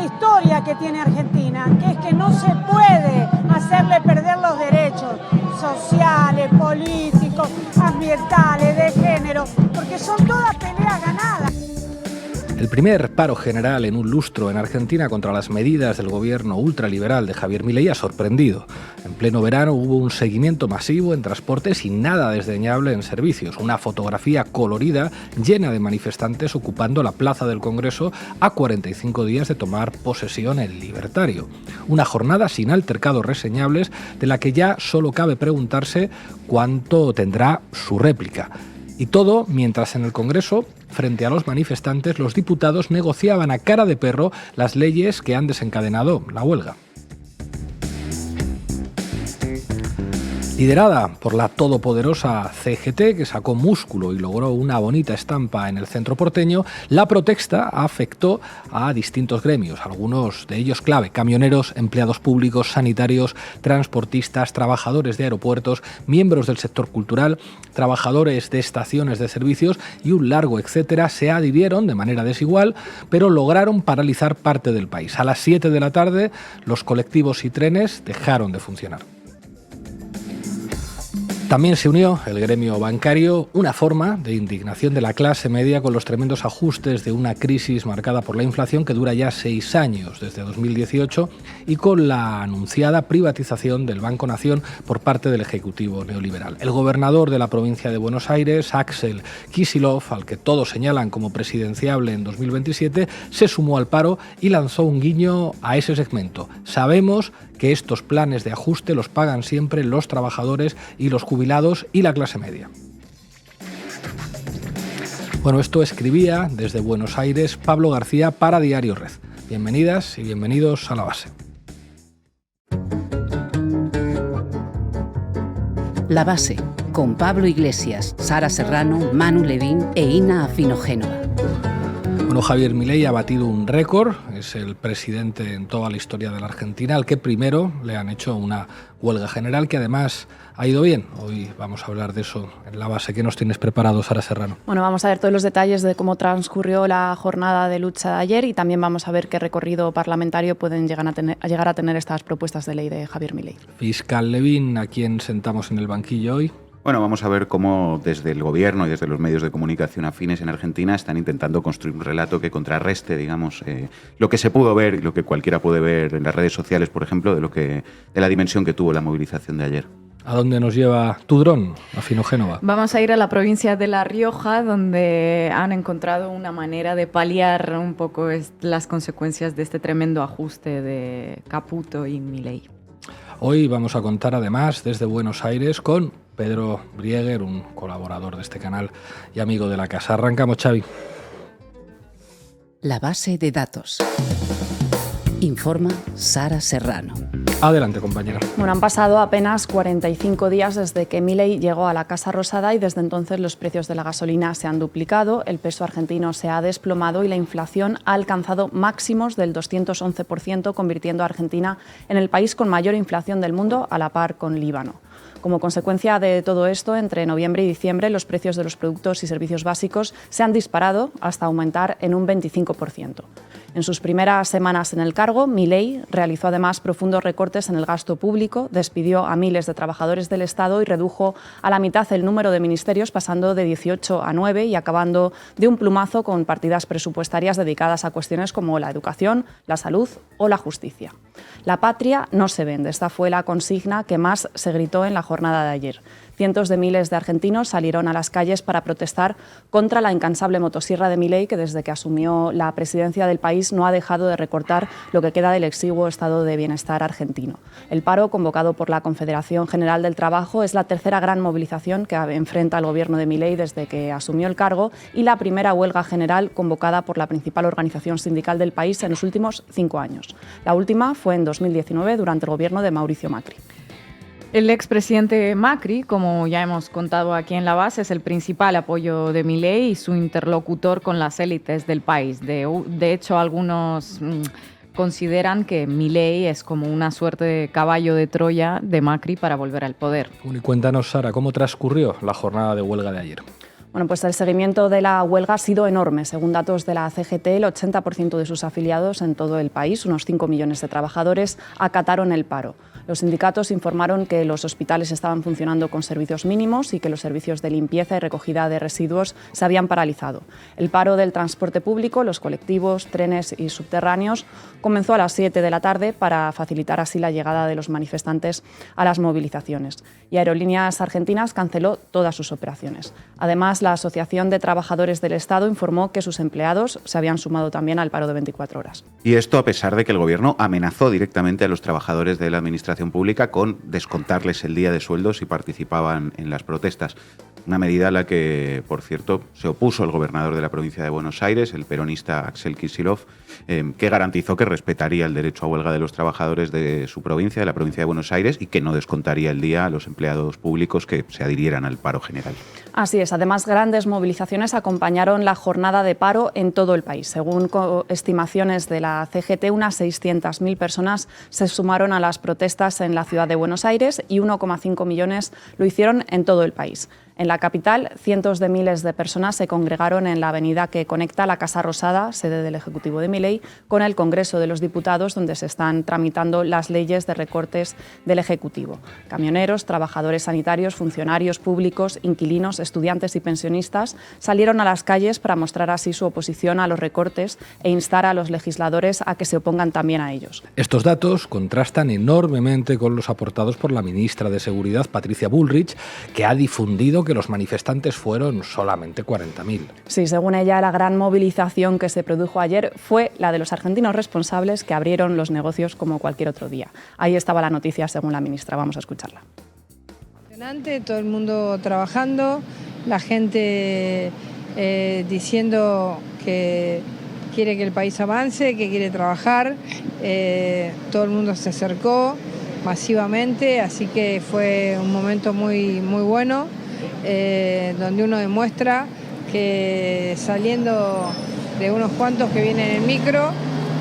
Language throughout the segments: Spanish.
una historia que tiene Argentina, que es que no se puede hacerle perder los derechos sociales, políticos, ambientales, de género, porque son todas peleas ganadas. El primer paro general en un lustro en Argentina contra las medidas del gobierno ultraliberal de Javier Milei ha sorprendido. En pleno verano hubo un seguimiento masivo en transportes y nada desdeñable en servicios. Una fotografía colorida llena de manifestantes ocupando la plaza del Congreso a 45 días de tomar posesión el libertario. Una jornada sin altercados reseñables de la que ya solo cabe preguntarse cuánto tendrá su réplica. Y todo mientras en el Congreso, frente a los manifestantes, los diputados negociaban a cara de perro las leyes que han desencadenado la huelga. Liderada por la todopoderosa CGT, que sacó músculo y logró una bonita estampa en el centro porteño, la protesta afectó a distintos gremios, algunos de ellos clave: camioneros, empleados públicos, sanitarios, transportistas, trabajadores de aeropuertos, miembros del sector cultural, trabajadores de estaciones de servicios y un largo etcétera. Se adhirieron de manera desigual, pero lograron paralizar parte del país. A las 7 de la tarde, los colectivos y trenes dejaron de funcionar. También se unió el gremio bancario, una forma de indignación de la clase media con los tremendos ajustes de una crisis marcada por la inflación que dura ya 6 años, desde 2018, y con la anunciada privatización del Banco Nación por parte del Ejecutivo neoliberal. El gobernador de la provincia de Buenos Aires, Axel Kicillof, al que todos señalan como presidenciable en 2027, se sumó al paro y lanzó un guiño a ese segmento. Sabemos que estos planes de ajuste los pagan siempre los trabajadores y los jubilados y la clase media. Bueno, esto escribía desde Buenos Aires Pablo García para Diario Red. Bienvenidas y bienvenidos a La Base. La Base, con Pablo Iglesias, Sara Serrano, Manu Levín e Ina Afinogénova. Bueno, Javier Milei ha batido un récord, es el presidente en toda la historia de la Argentina, al que primero le han hecho una huelga general que además ha ido bien. Hoy vamos a hablar de eso en La Base. ¿Qué nos tienes preparado, Sara Serrano? Bueno, vamos a ver todos los detalles de cómo transcurrió la jornada de lucha de ayer y también vamos a ver qué recorrido parlamentario pueden llegar a tener estas propuestas de ley de Javier Milei. Fiscal Levín, ¿a quién sentamos en el banquillo hoy? Bueno, vamos a ver cómo desde el gobierno y desde los medios de comunicación afines en Argentina están intentando construir un relato que contrarreste, digamos, lo que se pudo ver y lo que cualquiera puede ver en las redes sociales, por ejemplo, de la dimensión que tuvo la movilización de ayer. ¿A dónde nos lleva tu dron, Afinogénova? Vamos a ir a la provincia de La Rioja, donde han encontrado una manera de paliar un poco las consecuencias de este tremendo ajuste de Caputo y Milei. Hoy vamos a contar además desde Buenos Aires con Pedro Brieger, un colaborador de este canal y amigo de la casa. Arrancamos, Xavi. La Base de datos. Informa Sara Serrano. Adelante, compañera. Bueno, han pasado apenas 45 días desde que Milei llegó a la Casa Rosada y desde entonces los precios de la gasolina se han duplicado, el peso argentino se ha desplomado y la inflación ha alcanzado máximos del 211%, convirtiendo a Argentina en el país con mayor inflación del mundo, a la par con Líbano. Como consecuencia de todo esto, entre noviembre y diciembre los precios de los productos y servicios básicos se han disparado hasta aumentar en un 25%. En sus primeras semanas en el cargo, Milei realizó además profundos recortes en el gasto público, despidió a miles de trabajadores del Estado y redujo a la mitad el número de ministerios, pasando de 18 a 9 y acabando de un plumazo con partidas presupuestarias dedicadas a cuestiones como la educación, la salud o la justicia. La patria no se vende, esta fue la consigna que más se gritó en la jornada de ayer. Cientos de miles de argentinos salieron a las calles para protestar contra la incansable motosierra de Milei, que desde que asumió la presidencia del país no ha dejado de recortar lo que queda del exiguo estado de bienestar argentino. El paro, convocado por la Confederación General del Trabajo, es la tercera gran movilización que enfrenta el gobierno de Milei desde que asumió el cargo y la primera huelga general convocada por la principal organización sindical del país en los últimos 5 años. La última fue en 2019, durante el gobierno de Mauricio Macri. El expresidente Macri, como ya hemos contado aquí en La Base, es el principal apoyo de Milei y su interlocutor con las élites del país. De hecho, algunos consideran que Milei es como una suerte de caballo de Troya de Macri para volver al poder. Y cuéntanos, Sara, ¿cómo transcurrió la jornada de huelga de ayer? Bueno, pues el seguimiento de la huelga ha sido enorme. Según datos de la CGT, el 80% de sus afiliados en todo el país, unos 5 millones de trabajadores, acataron el paro. Los sindicatos informaron que los hospitales estaban funcionando con servicios mínimos y que los servicios de limpieza y recogida de residuos se habían paralizado. El paro del transporte público, los colectivos, trenes y subterráneos comenzó a las 7 de la tarde para facilitar así la llegada de los manifestantes a las movilizaciones. Y Aerolíneas Argentinas canceló todas sus operaciones. Además, la Asociación de Trabajadores del Estado informó que sus empleados se habían sumado también al paro de 24 horas. Y esto a pesar de que el Gobierno amenazó directamente a los trabajadores de la Administración Pública con descontarles el día de sueldo si participaban en las protestas. Una medida a la que, por cierto, se opuso el gobernador de la provincia de Buenos Aires, el peronista Axel Kicillof, que garantizó que respetaría el derecho a huelga de los trabajadores de su provincia, de la provincia de Buenos Aires, y que no descontaría el día a los empleados públicos que se adhirieran al paro general. Así es. Además, grandes movilizaciones acompañaron la jornada de paro en todo el país. Según estimaciones de la CGT, unas 600.000 personas se sumaron a las protestas en la ciudad de Buenos Aires y 1,5 millones lo hicieron en todo el país. En la capital, cientos de miles de personas se congregaron en la avenida que conecta la Casa Rosada, sede del Ejecutivo de Milei, con el Congreso de los Diputados, donde se están tramitando las leyes de recortes del Ejecutivo. Camioneros, trabajadores sanitarios, funcionarios públicos, inquilinos, estudiantes y pensionistas salieron a las calles para mostrar así su oposición a los recortes e instar a los legisladores a que se opongan también a ellos. Estos datos contrastan enormemente con los aportados por la ministra de Seguridad, Patricia Bullrich, que ha difundido que los manifestantes fueron solamente 40.000. Sí, según ella, la gran movilización que se produjo ayer fue la de los argentinos responsables que abrieron los negocios como cualquier otro día. Ahí estaba la noticia según la ministra. Vamos a escucharla. Todo el mundo trabajando, la gente diciendo que quiere que el país avance, que quiere trabajar. Todo el mundo se acercó masivamente, así que fue un momento muy, muy bueno. Donde uno demuestra que saliendo de unos cuantos que vienen en micro,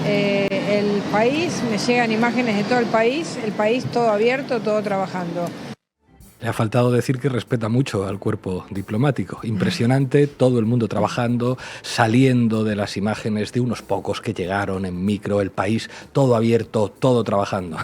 el país, me llegan imágenes de todo el país todo abierto, todo trabajando. Le ha faltado decir que respeta mucho al cuerpo diplomático. Impresionante, todo el mundo trabajando, saliendo de las imágenes de unos pocos que llegaron en micro, el país todo abierto, todo trabajando.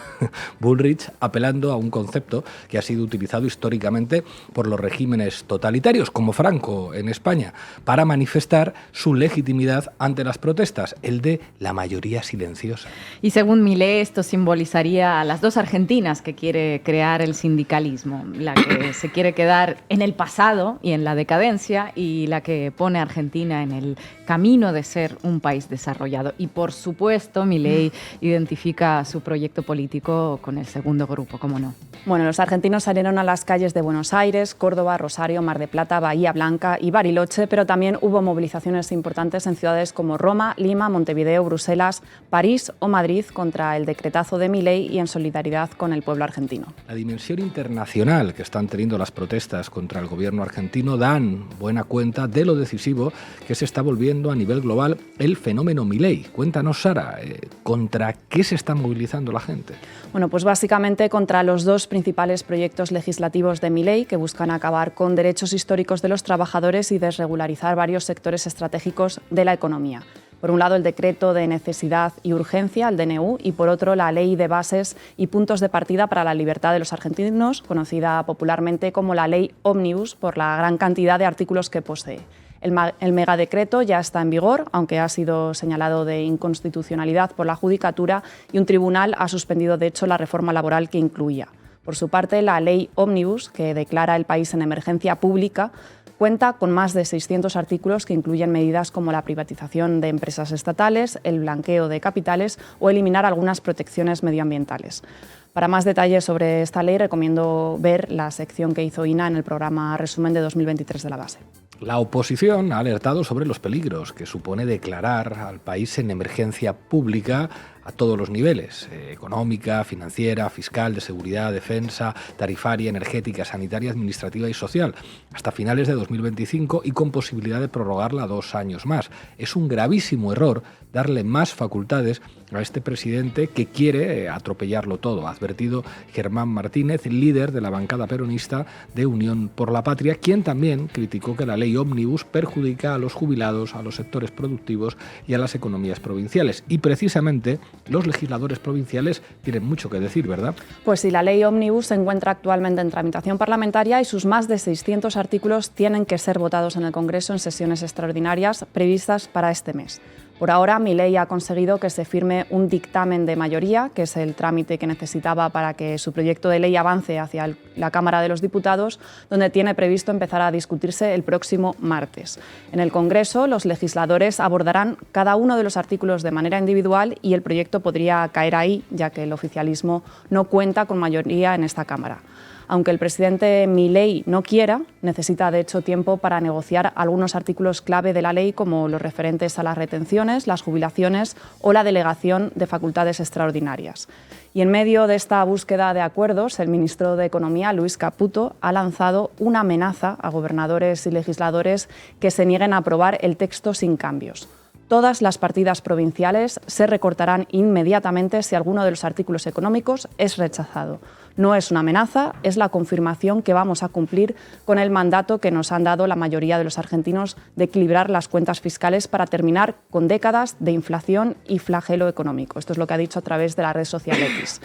Bullrich apelando a un concepto que ha sido utilizado históricamente por los regímenes totalitarios, como Franco en España, para manifestar su legitimidad ante las protestas, el de la mayoría silenciosa. Y según Milei, esto simbolizaría a las dos Argentinas que quiere crear el sindicalismo. La que se quiere quedar en el pasado y en la decadencia, y la que pone a Argentina en el camino de ser un país desarrollado. Y por supuesto, Milei identifica su proyecto político con el segundo grupo, ¿cómo no? Bueno, los argentinos salieron a las calles de Buenos Aires, Córdoba, Rosario, Mar del Plata, Bahía Blanca y Bariloche, pero también hubo movilizaciones importantes en ciudades como Roma, Lima, Montevideo, Bruselas, París o Madrid contra el decretazo de Milei y en solidaridad con el pueblo argentino. La dimensión internacional que están teniendo las protestas contra el gobierno argentino dan buena cuenta de lo decisivo que se está volviendo a nivel global el fenómeno Milei. Cuéntanos, Sara, ¿contra qué se está movilizando la gente? Bueno, pues básicamente contra los dos principales proyectos legislativos de Milei, que buscan acabar con derechos históricos de los trabajadores y desregularizar varios sectores estratégicos de la economía. Por un lado, el decreto de necesidad y urgencia, el DNU, y por otro, la ley de bases y puntos de partida para la libertad de los argentinos, conocida popularmente como la ley Ómnibus, por la gran cantidad de artículos que posee. El megadecreto ya está en vigor, aunque ha sido señalado de inconstitucionalidad por la Judicatura y un tribunal ha suspendido, de hecho, la reforma laboral que incluía. Por su parte, la ley Ómnibus, que declara el país en emergencia pública, cuenta con más de 600 artículos que incluyen medidas como la privatización de empresas estatales, el blanqueo de capitales o eliminar algunas protecciones medioambientales. Para más detalles sobre esta ley, recomiendo ver la sección que hizo INA en el programa Resumen de 2023 de la base. La oposición ha alertado sobre los peligros que supone declarar al país en emergencia pública a todos los niveles, económica, financiera, fiscal, de seguridad, defensa, tarifaria, energética, sanitaria, administrativa y social, hasta finales de 2025 y con posibilidad de prorrogarla 2 años más. Es un gravísimo error darle más facultades a este presidente que quiere atropellarlo todo, ha advertido Germán Martínez, líder de la bancada peronista de Unión por la Patria, quien también criticó que la ley ómnibus perjudica a los jubilados, a los sectores productivos y a las economías provinciales. Y precisamente los legisladores provinciales tienen mucho que decir, ¿verdad? Pues sí, la ley ómnibus se encuentra actualmente en tramitación parlamentaria y sus más de 600 artículos tienen que ser votados en el Congreso en sesiones extraordinarias previstas para este mes. Por ahora, Milei ha conseguido que se firme un dictamen de mayoría, que es el trámite que necesitaba para que su proyecto de ley avance hacia la Cámara de los Diputados, donde tiene previsto empezar a discutirse el próximo martes. En el Congreso, los legisladores abordarán cada uno de los artículos de manera individual y el proyecto podría caer ahí, ya que el oficialismo no cuenta con mayoría en esta Cámara. Aunque el presidente Milei no quiera, necesita de hecho tiempo para negociar algunos artículos clave de la ley, como los referentes a las retenciones, las jubilaciones o la delegación de facultades extraordinarias. Y en medio de esta búsqueda de acuerdos, el ministro de Economía, Luis Caputo, ha lanzado una amenaza a gobernadores y legisladores que se nieguen a aprobar el texto sin cambios. Todas las partidas provinciales se recortarán inmediatamente si alguno de los artículos económicos es rechazado. No es una amenaza, es la confirmación que vamos a cumplir con el mandato que nos han dado la mayoría de los argentinos de equilibrar las cuentas fiscales para terminar con décadas de inflación y flagelo económico. Esto es lo que ha dicho a través de la red social X.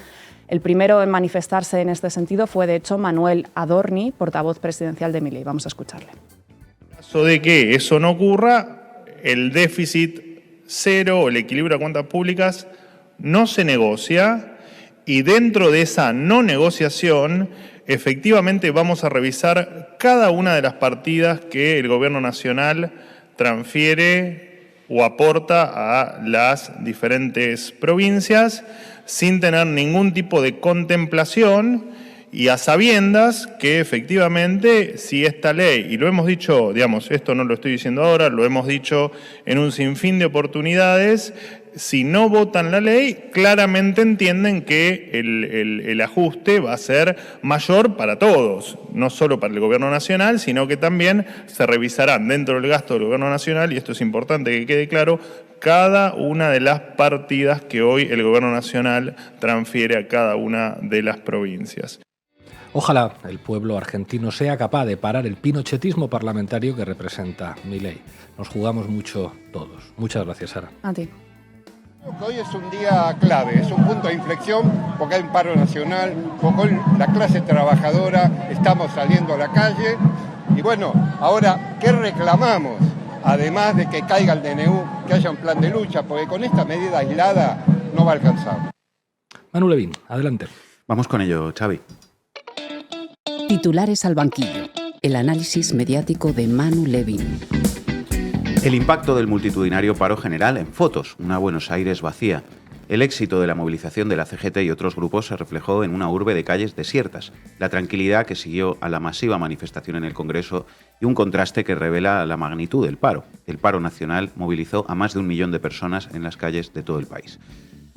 El primero en manifestarse en este sentido fue, de hecho, Manuel Adorni, portavoz presidencial de Milei. Vamos a escucharle. En caso de que eso no ocurra, el déficit cero o el equilibrio de cuentas públicas no se negocia. Y dentro de esa no negociación, efectivamente vamos a revisar cada una de las partidas que el Gobierno Nacional transfiere o aporta a las diferentes provincias sin tener ningún tipo de contemplación y a sabiendas que efectivamente si esta ley, y lo hemos dicho, digamos, esto no lo estoy diciendo ahora, lo hemos dicho en un sinfín de oportunidades, si no votan la ley, claramente entienden que el ajuste va a ser mayor para todos, no solo para el Gobierno Nacional, sino que también se revisarán dentro del gasto del Gobierno Nacional, y esto es importante que quede claro, cada una de las partidas que hoy el Gobierno Nacional transfiere a cada una de las provincias. Ojalá el pueblo argentino sea capaz de parar el pinochetismo parlamentario que representa Milei. Nos jugamos mucho todos. Muchas gracias, Sara. A ti. Hoy es un día clave, es un punto de inflexión porque hay un paro nacional, porque hoy la clase trabajadora estamos saliendo a la calle y bueno, ahora, ¿qué reclamamos? Además de que caiga el DNU, que haya un plan de lucha, porque con esta medida aislada no va a alcanzar. Manu Levín, adelante. Vamos con ello, Xavi. Titulares al banquillo. El análisis mediático de Manu Levín. El impacto del multitudinario paro general en fotos, una Buenos Aires vacía. El éxito de la movilización de la CGT y otros grupos se reflejó en una urbe de calles desiertas, la tranquilidad que siguió a la masiva manifestación en el Congreso y un contraste que revela la magnitud del paro. El paro nacional movilizó a más de 1 millón de personas en las calles de todo el país.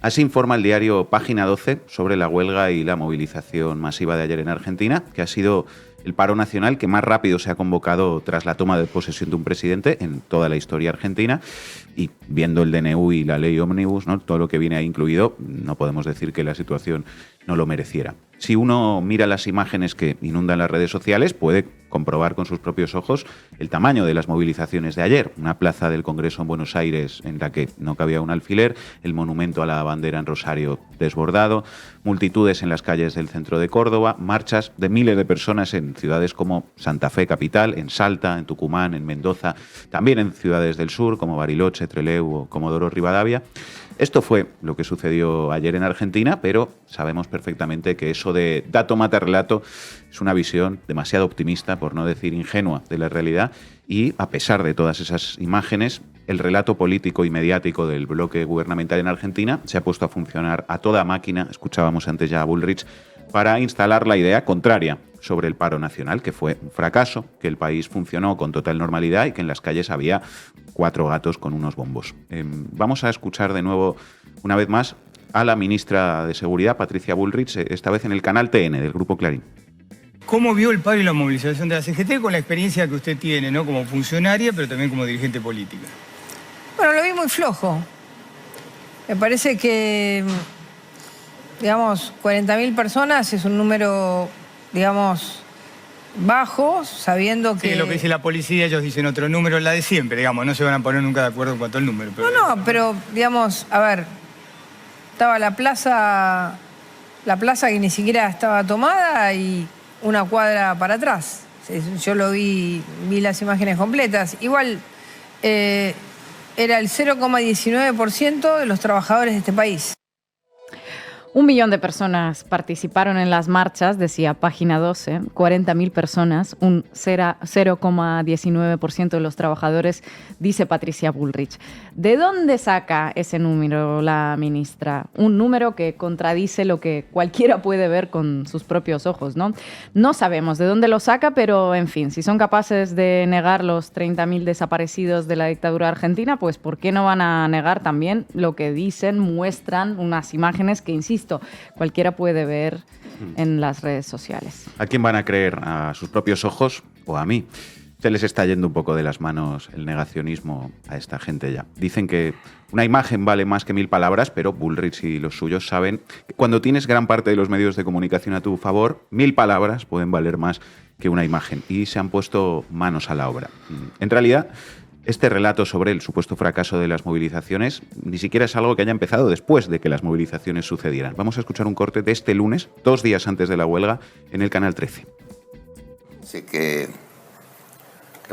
Así informa el diario Página 12 sobre la huelga y la movilización masiva de ayer en Argentina, que ha sido el paro nacional que más rápido se ha convocado tras la toma de posesión de un presidente en toda la historia argentina. Y viendo el DNU y la ley ómnibus, ¿no?, todo lo que viene ahí incluido, no podemos decir que la situación no lo mereciera. Si uno mira las imágenes que inundan las redes sociales, puede comprobar con sus propios ojos el tamaño de las movilizaciones de ayer. Una plaza del Congreso en Buenos Aires en la que no cabía un alfiler, el monumento a la bandera en Rosario desbordado, multitudes en las calles del centro de Córdoba, marchas de miles de personas en ciudades como Santa Fe capital, en Salta, en Tucumán, en Mendoza, también en ciudades del sur como Bariloche, Trelew o Comodoro Rivadavia. Esto fue lo que sucedió ayer en Argentina, pero sabemos perfectamente que eso de dato mata relato es una visión demasiado optimista, por no decir ingenua, de la realidad, y a pesar de todas esas imágenes, el relato político y mediático del bloque gubernamental en Argentina se ha puesto a funcionar a toda máquina, escuchábamos antes ya a Bullrich, para instalar la idea contraria sobre el paro nacional, que fue un fracaso, que el país funcionó con total normalidad y que en las calles había 4 gatos con unos bombos. Vamos a escuchar de nuevo, una vez más, a la ministra de Seguridad, Patricia Bullrich, esta vez en el canal TN del Grupo Clarín. ¿Cómo vio el paro y la movilización de la CGT con la experiencia que usted tiene, ¿no? Como funcionaria, pero también como dirigente política? Bueno, lo vi muy flojo. Me parece que, digamos, 40.000 personas es un número, digamos, bajo, sabiendo que... Sí, lo que dice la policía, ellos dicen otro número, la de siempre, digamos, no se van a poner nunca de acuerdo en cuanto al número. Pero... No, pero, digamos, a ver, estaba la plaza que ni siquiera estaba tomada y una cuadra para atrás. Yo lo vi las imágenes completas. Igual era el 0,19% de los trabajadores de este país. 1 millón de personas participaron en las marchas, decía Página 12, 40.000 personas, un 0,19% de los trabajadores, dice Patricia Bullrich. ¿De dónde saca ese número la ministra? Un número que contradice lo que cualquiera puede ver con sus propios ojos, ¿no? No sabemos de dónde lo saca, pero en fin, si son capaces de negar los 30.000 desaparecidos de la dictadura argentina, pues ¿por qué no van a negar también lo que dicen, muestran unas imágenes que, insisto, cualquiera puede ver en las redes sociales? ¿A quién van a creer? ¿A sus propios ojos o a mí? Se les está yendo un poco de las manos el negacionismo a esta gente ya. Dicen que una imagen vale más que 1000 palabras, pero Bullrich y los suyos saben que cuando tienes gran parte de los medios de comunicación a tu favor, 1000 palabras pueden valer más que una imagen. Y se han puesto manos a la obra. En realidad, este relato sobre el supuesto fracaso de las movilizaciones ni siquiera es algo que haya empezado después de que las movilizaciones sucedieran. Vamos a escuchar un corte de este lunes, 2 días antes de la huelga, en el Canal 13. Así que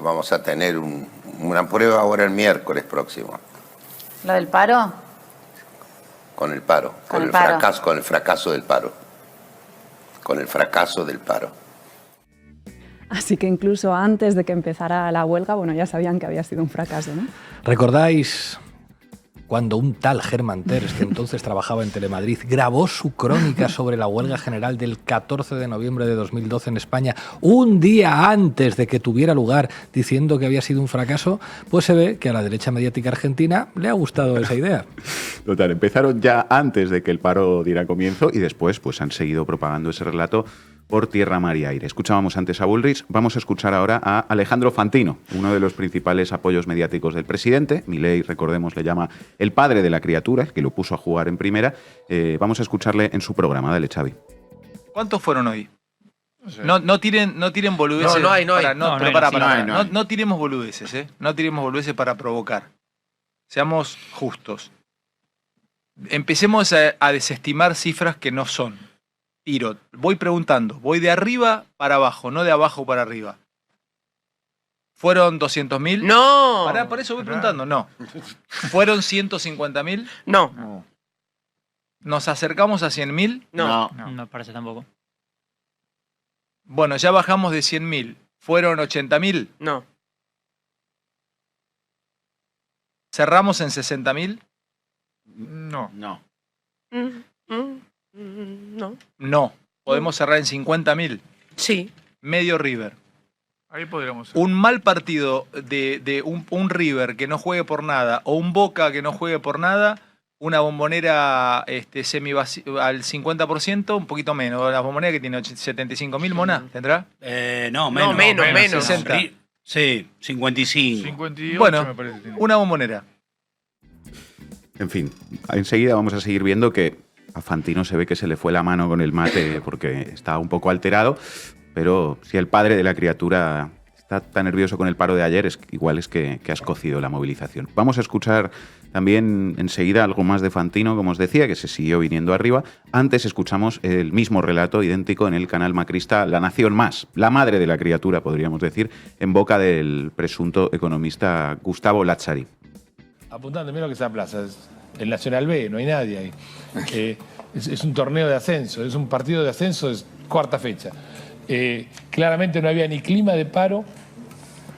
vamos a tener una prueba ahora el miércoles próximo. ¿Lo del paro? Con el paro. Con el fracaso del paro. Con el fracaso del paro. Así que incluso antes de que empezara la huelga, bueno, ya sabían que había sido un fracaso, ¿no? ¿Recordáis cuando un tal Germán Terz, que entonces trabajaba en Telemadrid, grabó su crónica sobre la huelga general del 14 de noviembre de 2012 en España, un día antes de que tuviera lugar, diciendo que había sido un fracaso? Pues se ve que a la derecha mediática argentina le ha gustado esa idea. Total, empezaron ya antes de que el paro diera comienzo y después pues han seguido propagando ese relato por tierra, mar y aire. Escuchábamos antes a Bullrich, vamos a escuchar ahora a Alejandro Fantino, uno de los principales apoyos mediáticos del presidente. Milei, recordemos, le llama el padre de la criatura, que lo puso a jugar en primera. Vamos a escucharle en su programa. Dale, Xavi. ¿Cuántos fueron hoy? No tiren boludeces. No tiremos boludeces, ¿eh? No tiremos boludeces para provocar. Seamos justos. Empecemos a desestimar cifras que no son. Tiro, voy preguntando, voy de arriba para abajo, no de abajo para arriba. ¿Fueron 200.000? No. Por eso voy preguntando, no. ¿Fueron 150.000? No. ¿Nos acercamos a 100.000? No, parece tampoco. Bueno, ya bajamos de 100.000. ¿Fueron 80.000? No. ¿Cerramos en 60.000? No. No. No. ¿Podemos cerrar en 50.000? Sí. Medio River. Ahí podríamos. Un mal partido de un River que no juegue por nada o un Boca que no juegue por nada, una Bombonera semi-vacía al 50%, un poquito menos. La Bombonera que tiene 75.000, Mona, ¿tendrá? No, menos. 60. Sí, 55. 58, bueno, me parece. una Bombonera. En fin, enseguida vamos a seguir viendo que a Fantino se ve que se le fue la mano con el mate porque está un poco alterado, pero si el padre de la criatura está tan nervioso con el paro de ayer, igual es que has cocido la movilización. Vamos a escuchar también enseguida algo más de Fantino, como os decía, que se siguió viniendo arriba. Antes escuchamos el mismo relato idéntico en el canal macrista La Nación Más, la madre de la criatura, podríamos decir, en boca del presunto economista Gustavo Lazzari. Apuntando, mira lo que es la plaza, es el Nacional B, no hay nadie ahí. Es un torneo de ascenso, es un partido de ascenso, es cuarta fecha. Claramente no había ni clima de paro,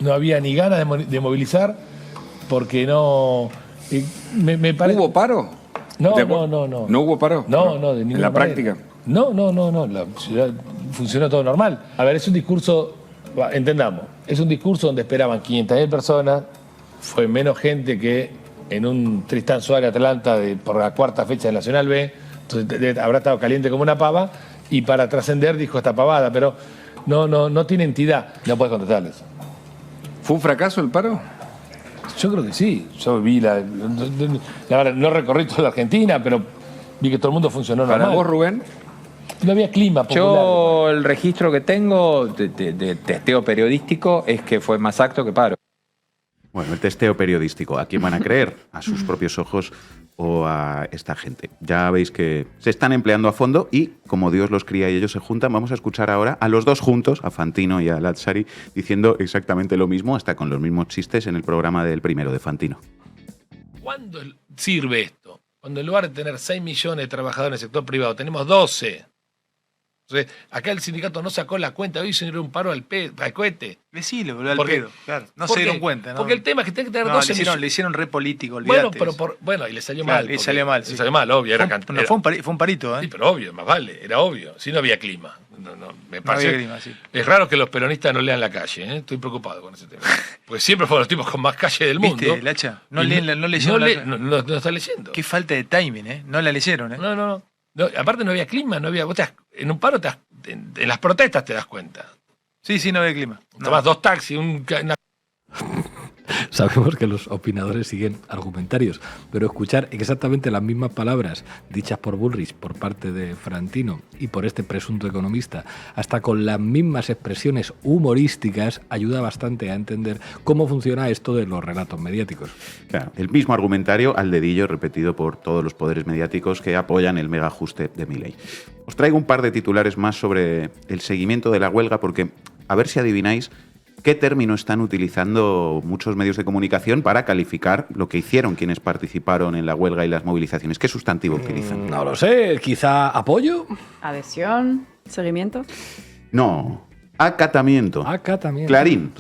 no había ni ganas de movilizar, porque no... me parece... ¿Hubo paro? No. ¿No hubo paro? No, de ninguna ¿En la manera. práctica? No, la ciudad funcionó todo normal. A ver, es un discurso, entendamos, es un discurso donde esperaban 500.000 personas, fue menos gente que en un Tristán Suárez Atlanta por la cuarta fecha del Nacional B, entonces habrá estado caliente como una pava, y para trascender dijo esta pavada, pero no tiene entidad, no puedes contestarles. ¿Fue un fracaso el paro? Yo creo que sí. Yo vi la verdad, no recorrí toda la Argentina, pero vi que todo el mundo funcionó normal. ¿Para vos, Rubén? No había clima popular. Yo el registro que tengo de testeo periodístico es que fue más acto que paro. Bueno, el testeo periodístico. ¿A quién van a creer? ¿A sus propios ojos o a esta gente? Ya veis que se están empleando a fondo y, como Dios los cría y ellos se juntan, vamos a escuchar ahora a los dos juntos, a Fantino y a Lazzari, diciendo exactamente lo mismo, hasta con los mismos chistes en el programa del primero de Fantino. ¿Cuándo sirve esto? Cuando en lugar de tener 6 millones de trabajadores en el sector privado, tenemos 12. Entonces, acá el sindicato no sacó la cuenta, hoy se dio un paro al cohete. Decilo, al pedo, claro. No se dieron cuenta, ¿no? Porque el tema es que tiene que tener 12 millones. Le hicieron re político, olvídate. Bueno, y le salió mal. Y salió mal. Le salió mal, obvio. Fue un parito, ¿eh? Sí, pero obvio, más vale, era obvio. Si no había clima. Me parece. No había clima, sí. Es raro que los peronistas no lean la calle, ¿eh? Estoy preocupado con ese tema. Porque siempre fueron los tipos con más calle del mundo. ¿Viste, Lacha? No leyeron no está leyendo. Qué falta de timing, ¿eh? No la leyeron, ¿eh? No, aparte no había clima, no había. En un paro, en las protestas te das cuenta. Sí, no había clima. Tomás 2 taxis, Sabemos que los opinadores siguen argumentarios, pero escuchar exactamente las mismas palabras dichas por Bullrich, por parte de Fantino y por este presunto economista, hasta con las mismas expresiones humorísticas, ayuda bastante a entender cómo funciona esto de los relatos mediáticos. Claro, el mismo argumentario al dedillo repetido por todos los poderes mediáticos que apoyan el mega ajuste de Milei. Os traigo un par de titulares más sobre el seguimiento de la huelga porque, a ver si adivináis, ¿qué término están utilizando muchos medios de comunicación para calificar lo que hicieron quienes participaron en la huelga y las movilizaciones? ¿Qué sustantivo utilizan? No lo sé, quizá apoyo. Adhesión, seguimiento. No, acatamiento. Clarín,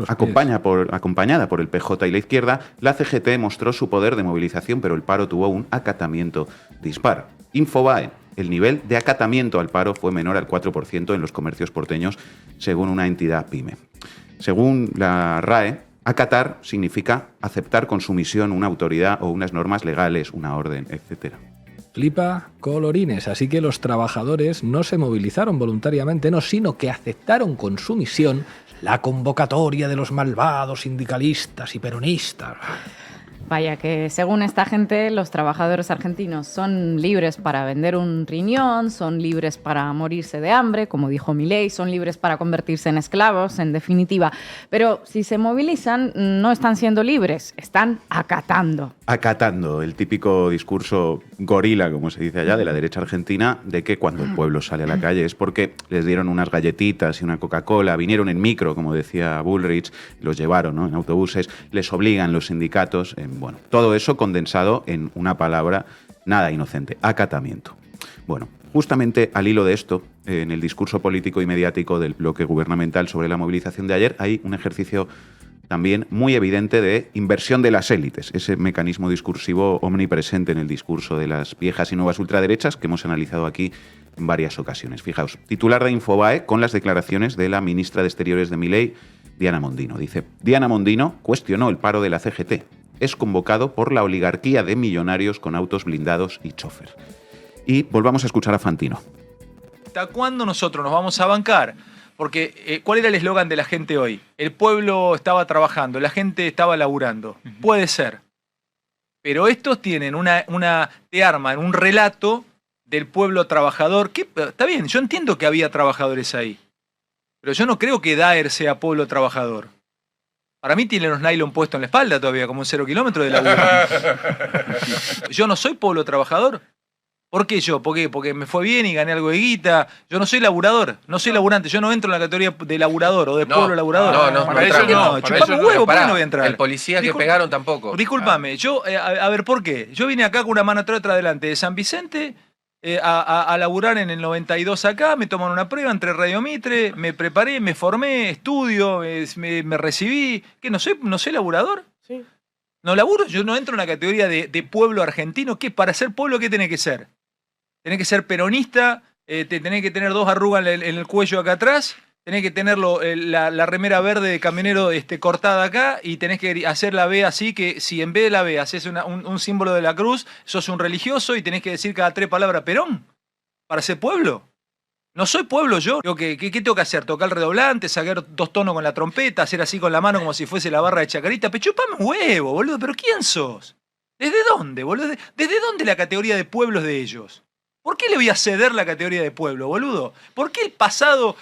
acompañada por el PJ y la izquierda, la CGT mostró su poder de movilización, pero el paro tuvo un acatamiento dispar. Infobae. El nivel de acatamiento al paro fue menor al 4% en los comercios porteños, según una entidad PYME. Según la RAE, acatar significa aceptar con sumisión una autoridad o unas normas legales, una orden, etc. Flipa colorines, así que los trabajadores no se movilizaron voluntariamente, sino que aceptaron con sumisión la convocatoria de los malvados sindicalistas y peronistas. Vaya que según esta gente, los trabajadores argentinos son libres para vender un riñón, son libres para morirse de hambre, como dijo Milei, son libres para convertirse en esclavos, en definitiva. Pero si se movilizan, no están siendo libres, están acatando. Acatando, el típico discurso gorila, como se dice allá, de la derecha argentina, de que cuando el pueblo sale a la calle es porque les dieron unas galletitas y una Coca-Cola, vinieron en micro, como decía Bullrich, los llevaron, ¿no?, en autobuses, les obligan los sindicatos. Bueno, todo eso condensado en una palabra nada inocente, acatamiento. Bueno, justamente al hilo de esto, en el discurso político y mediático del bloque gubernamental sobre la movilización de ayer, hay un ejercicio también muy evidente de inversión de las élites, ese mecanismo discursivo omnipresente en el discurso de las viejas y nuevas ultraderechas que hemos analizado aquí en varias ocasiones. Fijaos, titular de Infobae con las declaraciones de la ministra de Exteriores de Milei, Diana Mondino. Dice, Diana Mondino cuestionó el paro de la CGT. Es convocado por la oligarquía de millonarios con autos blindados y chofer. Y volvamos a escuchar a Fantino. ¿Hasta cuándo nosotros nos vamos a bancar? Porque, ¿cuál era el eslogan de la gente hoy? El pueblo estaba trabajando, la gente estaba laburando. Puede ser. Pero estos tienen te arman un relato del pueblo trabajador. Que, está bien, yo entiendo que había trabajadores ahí. Pero yo no creo que Daer sea pueblo trabajador. Para mí tiene los nylon puestos en la espalda todavía, como un 0 kilómetro de laburo. Yo no soy pueblo trabajador. ¿Por qué yo? ¿Por qué? Porque me fue bien y gané algo de guita. Yo no soy laburador, no soy laburante. Yo no entro en la categoría de laburador o de pueblo laburador. Para eso no. Chupame un huevo, ¿por qué no voy a entrar? El policía que pegaron tampoco. Discúlpame, yo, a ver, ¿por qué? Yo vine acá con una mano atrás, otra adelante de San Vicente a laburar en el 92 acá, me tomaron una prueba entre Radio Mitre, me preparé, me formé, estudio, me recibí. ¿Qué? ¿No soy laburador? Sí. ¿No laburo? Yo no entro en la categoría de pueblo argentino. ¿Qué? Para ser pueblo, ¿qué tenés que ser? Tenés que ser peronista, tenés que tener 2 arrugas en el cuello acá atrás tenés que tener la remera verde de camionero cortada acá y tenés que hacer la B así, que si en vez de la B haces un símbolo de la cruz, sos un religioso y tenés que decir cada 3 palabras Perón para ser pueblo. No soy pueblo yo. ¿Qué tengo que hacer? ¿Tocar el redoblante? ¿Sacar 2 tonos con la trompeta? ¿Hacer así con la mano como si fuese la barra de Chacarita? Chupame un huevo, boludo. ¿Pero quién sos? ¿Desde dónde, boludo? ¿Desde dónde la categoría de pueblo es de ellos? ¿Por qué le voy a ceder la categoría de pueblo, boludo? ¿Por qué el pasado,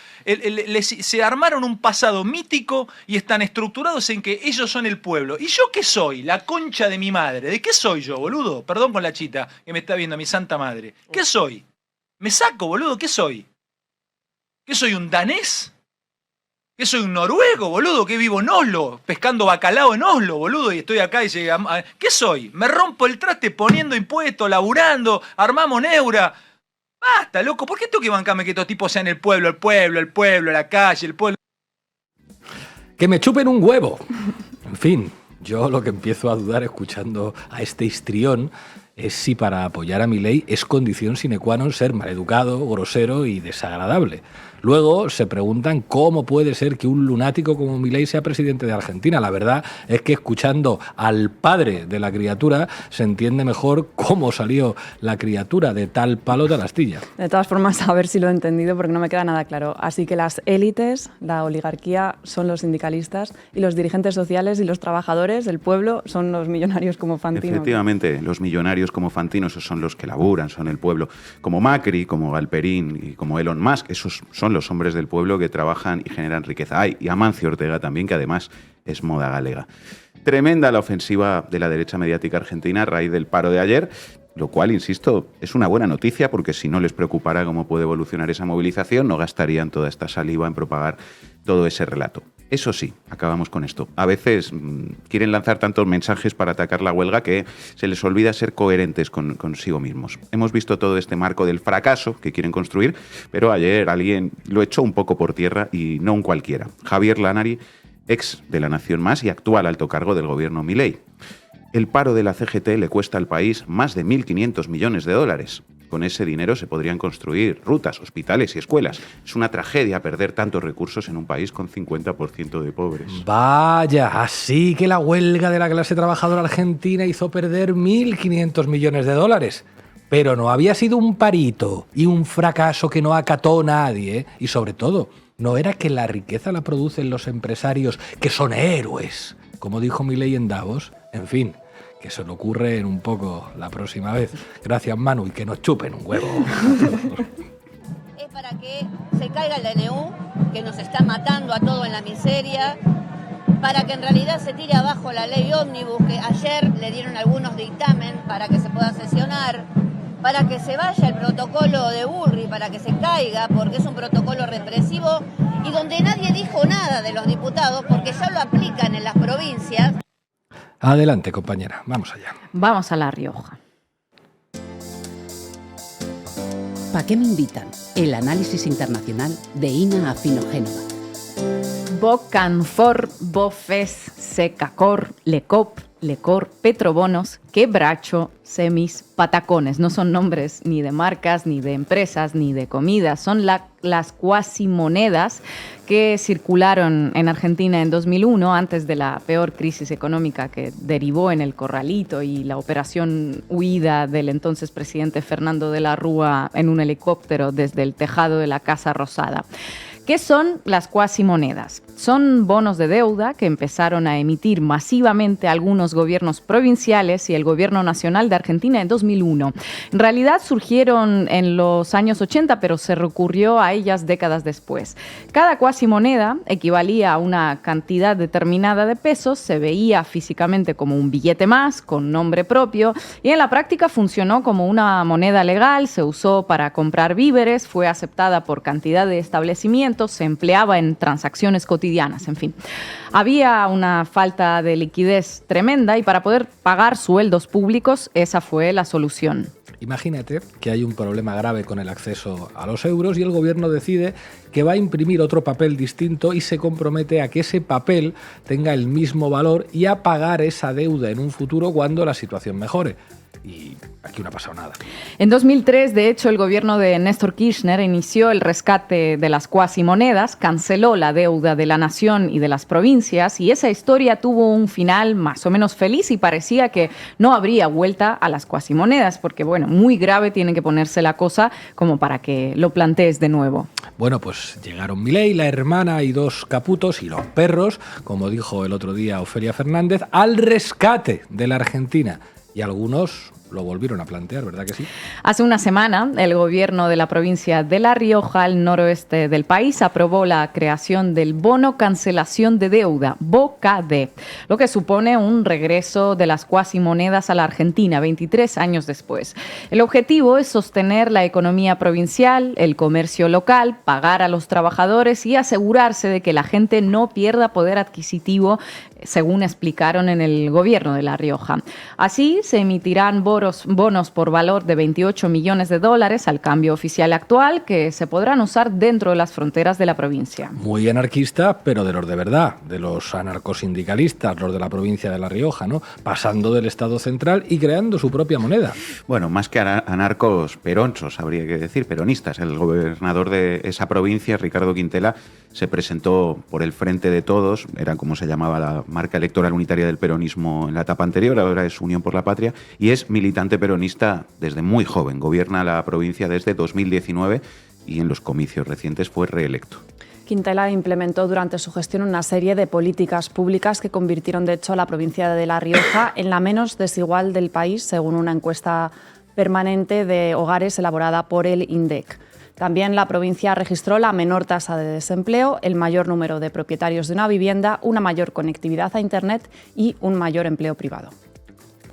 se armaron un pasado mítico y están estructurados en que ellos son el pueblo? ¿Y yo qué soy? La concha de mi madre. ¿De qué soy yo, boludo? Perdón con la chita que me está viendo, mi santa madre. ¿Qué soy? ¿Me saco, boludo? ¿Qué soy? ¿Qué soy, un danés? ¿Qué soy, un noruego, boludo? ¿Qué vivo en Oslo? Pescando bacalao en Oslo, boludo, y estoy acá y ¿qué soy? Me rompo el traste poniendo impuestos, laburando, armamos neura. Basta, loco, ¿por qué tengo que bancarme que estos tipos sean el pueblo, la calle, el pueblo? Que me chupen un huevo. En fin, yo lo que empiezo a dudar escuchando a este histrión es si para apoyar a Milei es condición sine qua non ser maleducado, grosero y desagradable. Luego se preguntan cómo puede ser que un lunático como Milei sea presidente de Argentina. La verdad es que escuchando al padre de la criatura se entiende mejor cómo salió la criatura de tal palo de la astilla. De todas formas, a ver si lo he entendido porque no me queda nada claro. Así que las élites, la oligarquía, son los sindicalistas y los dirigentes sociales y los trabajadores del pueblo son los millonarios como Fantino. Efectivamente, los millonarios como Fantino, esos son los que laburan, son el pueblo. Como Macri, como Galperín y como Elon Musk, esos son los hombres del pueblo que trabajan y generan riqueza. Y Amancio Ortega también, que además es moda galega. Tremenda la ofensiva de la derecha mediática argentina a raíz del paro de ayer, lo cual, insisto, es una buena noticia porque si no les preocupara cómo puede evolucionar esa movilización, no gastarían toda esta saliva en propagar todo ese relato. Eso sí, acabamos con esto. A veces quieren lanzar tantos mensajes para atacar la huelga que se les olvida ser coherentes consigo mismos. Hemos visto todo este marco del fracaso que quieren construir, pero ayer alguien lo echó un poco por tierra y no un cualquiera. Javier Lanari, ex de La Nación Más y actual alto cargo del gobierno Milei. El paro de la CGT le cuesta al país más de 1.500 millones de dólares. Con ese dinero se podrían construir rutas, hospitales y escuelas. Es una tragedia perder tantos recursos en un país con 50% de pobres. Vaya, así que la huelga de la clase trabajadora argentina hizo perder 1.500 millones de dólares. Pero no había sido un parito y un fracaso que no acató nadie, ¿eh? Y sobre todo, no era que la riqueza la producen los empresarios, que son héroes, como dijo Milei en Davos. En fin, que se lo ocurren un poco la próxima vez. Gracias, Manu, y que nos chupen un huevo. Es para que se caiga el DNU, que nos está matando a todos en la miseria, para que en realidad se tire abajo la ley ómnibus, que ayer le dieron algunos dictamen para que se pueda sesionar, para que se vaya el protocolo de Bullrich, para que se caiga, porque es un protocolo represivo y donde nadie dijo nada de los diputados, porque ya lo aplican en las provincias. Adelante, compañera, vamos allá. Vamos a La Rioja. ¿Para qué me invitan? El análisis internacional de Ina Afino Génova. Bocanfor, Bofes, Secacor, Lecop, Lecor, Petrobonos, Quebracho, Semis, Patacones. No son nombres ni de marcas, ni de empresas, ni de comidas. Son las cuasimonedas que circularon en Argentina en 2001, antes de la peor crisis económica que derivó en el Corralito y la operación huida del entonces presidente Fernando de la Rúa en un helicóptero desde el tejado de la Casa Rosada. ¿Qué son las cuasimonedas? Son bonos de deuda que empezaron a emitir masivamente algunos gobiernos provinciales y el gobierno nacional de Argentina en 2001. En realidad surgieron en los años 80, pero se recurrió a ellas décadas después. Cada cuasimoneda equivalía a una cantidad determinada de pesos, se veía físicamente como un billete más, con nombre propio, y en la práctica funcionó como una moneda legal, se usó para comprar víveres, fue aceptada por cantidad de establecimientos, se empleaba en transacciones cotidianas, en fin. Había una falta de liquidez tremenda y para poder pagar sueldos públicos, esa fue la solución. Imagínate que hay un problema grave con el acceso a los euros y el gobierno decide que va a imprimir otro papel distinto y se compromete a que ese papel tenga el mismo valor y a pagar esa deuda en un futuro cuando la situación mejore. y aquí no ha pasado nada. En 2003, de hecho, el gobierno de Néstor Kirchner inició el rescate de las cuasimonedas, canceló la deuda de la nación y de las provincias, y esa historia tuvo un final más o menos feliz y parecía que no habría vuelta a las cuasimonedas, porque, bueno, muy grave tiene que ponerse la cosa como para que lo plantees de nuevo. Bueno, pues llegaron Milei, la hermana y 2 caputos y los perros, como dijo el otro día Ofelia Fernández, al rescate de la Argentina. Y algunos lo volvieron a plantear, ¿verdad que sí? Hace una semana, el gobierno de la provincia de La Rioja, al noroeste del país, aprobó la creación del Bono Cancelación de Deuda, BOCAD, lo que supone un regreso de las cuasimonedas a la Argentina 23 años después. El objetivo es sostener la economía provincial, el comercio local, pagar a los trabajadores y asegurarse de que la gente no pierda poder adquisitivo, según explicaron en el gobierno de La Rioja. Así, se emitirán bonos por valor de $28 millones al cambio oficial actual, que se podrán usar dentro de las fronteras de la provincia. Muy anarquista, pero de los de verdad, de los anarcosindicalistas, los de la provincia de La Rioja, ¿no? Pasando del Estado central y creando su propia moneda. Bueno, más que anarcos, peronchos, habría que decir, peronistas. El gobernador de esa provincia, Ricardo Quintela, se presentó por el Frente de Todos, era como se llamaba la marca electoral unitaria del peronismo en la etapa anterior, ahora es Unión por la Patria, y es militante peronista desde muy joven. Gobierna la provincia desde 2019 y en los comicios recientes fue reelecto. Quintela implementó durante su gestión una serie de políticas públicas que convirtieron, de hecho, a la provincia de La Rioja en la menos desigual del país, según una encuesta permanente de hogares elaborada por el INDEC. También la provincia registró la menor tasa de desempleo, el mayor número de propietarios de una vivienda, una mayor conectividad a Internet y un mayor empleo privado.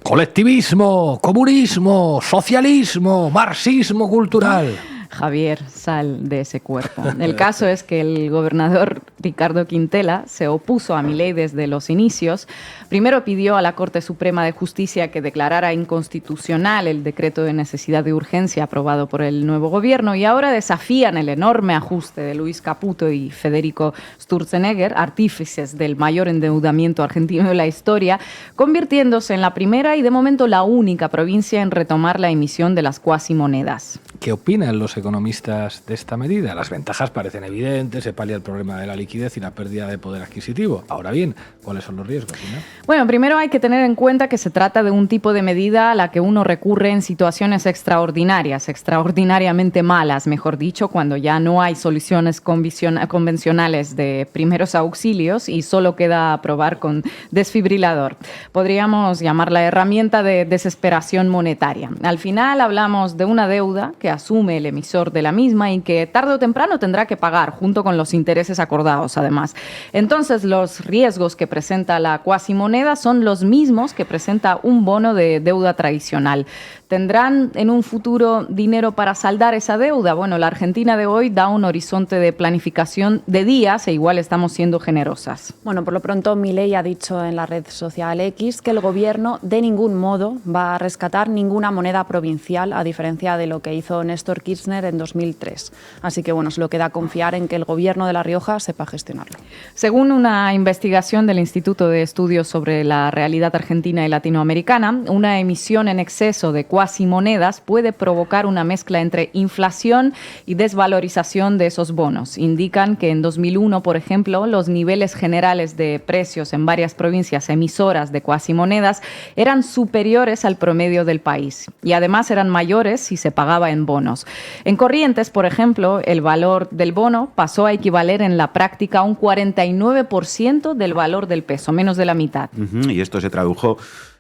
Colectivismo, comunismo, socialismo, marxismo cultural. Javier, sal de ese cuerpo. El caso es que el gobernador Ricardo Quintela se opuso a Milei desde los inicios. Primero pidió a la Corte Suprema de Justicia que declarara inconstitucional el decreto de necesidad de urgencia aprobado por el nuevo gobierno y ahora desafían el enorme ajuste de Luis Caputo y Federico Sturzenegger, artífices del mayor endeudamiento argentino de la historia, convirtiéndose en la primera y de momento la única provincia en retomar la emisión de las cuasimonedas. ¿Qué opinan los economistas de esta medida? Las ventajas parecen evidentes, se palia el problema de la liquidez y la pérdida de poder adquisitivo. Ahora bien, ¿cuáles son los riesgos, ¿no? Bueno, primero hay que tener en cuenta que se trata de un tipo de medida a la que uno recurre en situaciones extraordinarias, extraordinariamente malas, mejor dicho, cuando ya no hay soluciones convencionales de primeros auxilios y solo queda probar con desfibrilador. Podríamos llamar la herramienta de desesperación monetaria. Al final hablamos de una deuda que asume el emisor de la misma y que tarde o temprano tendrá que pagar, junto con los intereses acordados, además. Entonces, los riesgos que presenta la cuasimoneda son los mismos que presenta un bono de deuda tradicional. ¿Tendrán en un futuro dinero para saldar esa deuda? Bueno, la Argentina de hoy da un horizonte de planificación de días e igual estamos siendo generosas. Bueno, por lo pronto Milei ha dicho en la red social X que el gobierno de ningún modo va a rescatar ninguna moneda provincial, a diferencia de lo que hizo Néstor Kirchner en 2003. Así que bueno, solo queda confiar en que el gobierno de La Rioja sepa gestionarlo. Según una investigación del Instituto de Estudios sobre la Realidad Argentina y Latinoamericana, una emisión en exceso de cuasimonedas puede provocar una mezcla entre inflación y desvalorización de esos bonos. Indican que en 2001, por ejemplo, los niveles generales de precios en varias provincias emisoras de cuasimonedas eran superiores al promedio del país y además eran mayores si se pagaba en bonos. En Corrientes, por ejemplo, el valor del bono pasó a equivaler en la práctica a un 49% del valor del peso, menos de la mitad. Y esto se tradujo